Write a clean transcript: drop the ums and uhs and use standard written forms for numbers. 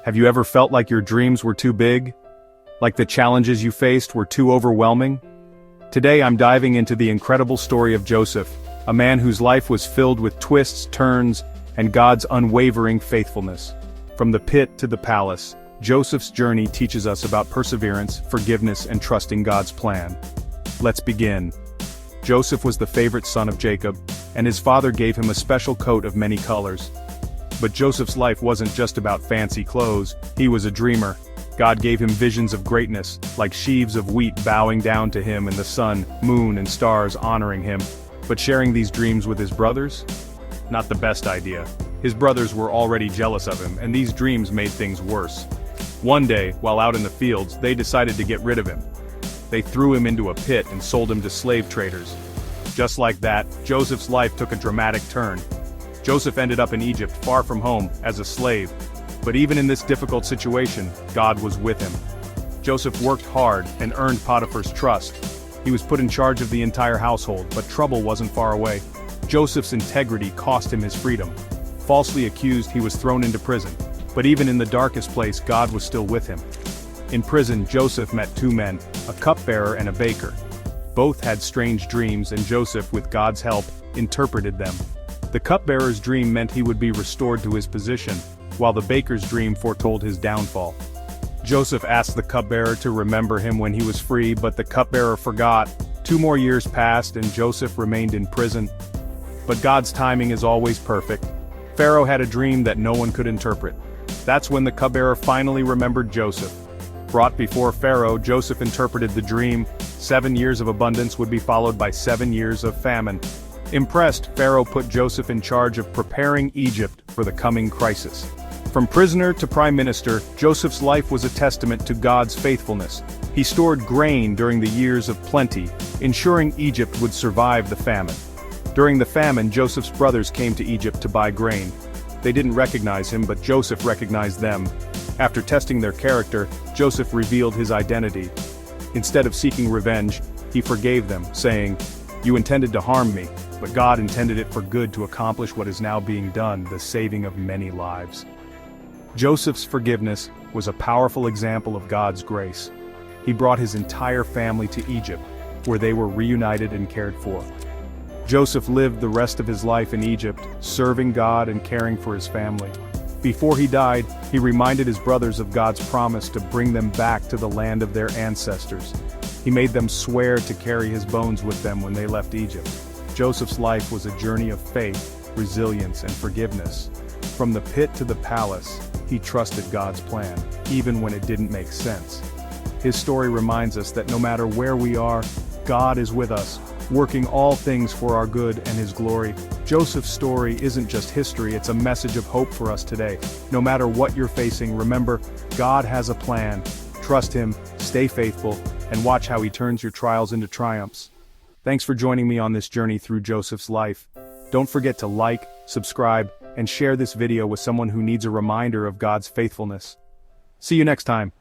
Have you ever felt like your dreams were too big? Like the challenges you faced were too overwhelming? Today I'm diving into the incredible story of Joseph, a man whose life was filled with twists, turns, and God's unwavering faithfulness. From the pit to the palace, Joseph's journey teaches us about perseverance, forgiveness, and trusting God's plan. Let's begin. Joseph was the favorite son of Jacob, and his father gave him a special coat of many colors. But Joseph's life wasn't just about fancy clothes, he was a dreamer. God gave him visions of greatness, like sheaves of wheat bowing down to him and the sun, moon, and stars honoring him. But sharing these dreams with his brothers? Not the best idea. His brothers were already jealous of him, and these dreams made things worse. One day, while out in the fields, they decided to get rid of him. They threw him into a pit and sold him to slave traders. Just like that, Joseph's life took a dramatic turn. Joseph ended up in Egypt, far from home, as a slave. But even in this difficult situation, God was with him. Joseph worked hard and earned Potiphar's trust. He was put in charge of the entire household, but trouble wasn't far away. Joseph's integrity cost him his freedom. Falsely accused, he was thrown into prison. But even in the darkest place, God was still with him. In prison, Joseph met two men, a cupbearer and a baker. Both had strange dreams, and Joseph, with God's help, interpreted them. The cupbearer's dream meant he would be restored to his position, while the baker's dream foretold his downfall. Joseph asked the cupbearer to remember him when he was free, but the cupbearer forgot. 2 more years passed and Joseph remained in prison. But God's timing is always perfect. Pharaoh had a dream that no one could interpret. That's when the cupbearer finally remembered Joseph. Brought before Pharaoh, Joseph interpreted the dream. 7 years of abundance would be followed by 7 years of famine. Impressed, Pharaoh put Joseph in charge of preparing Egypt for the coming crisis. From prisoner to prime minister, Joseph's life was a testament to God's faithfulness. He stored grain during the years of plenty, ensuring Egypt would survive the famine. During the famine, Joseph's brothers came to Egypt to buy grain. They didn't recognize him, but Joseph recognized them. After testing their character, Joseph revealed his identity. Instead of seeking revenge, he forgave them, saying, "You intended to harm me, but God intended it for good to accomplish what is now being done, the saving of many lives." Joseph's forgiveness was a powerful example of God's grace. He brought his entire family to Egypt, where they were reunited and cared for. Joseph lived the rest of his life in Egypt, serving God and caring for his family. Before he died, he reminded his brothers of God's promise to bring them back to the land of their ancestors. He made them swear to carry his bones with them when they left Egypt. Joseph's life was a journey of faith, resilience, and forgiveness. From the pit to the palace, he trusted God's plan, even when it didn't make sense. His story reminds us that no matter where we are, God is with us, working all things for our good and his glory. Joseph's story isn't just history, it's a message of hope for us today. No matter what you're facing, remember, God has a plan. Trust him, stay faithful, and watch how he turns your trials into triumphs. Thanks for joining me on this journey through Joseph's life. Don't forget to like, subscribe, and share this video with someone who needs a reminder of God's faithfulness. See you next time.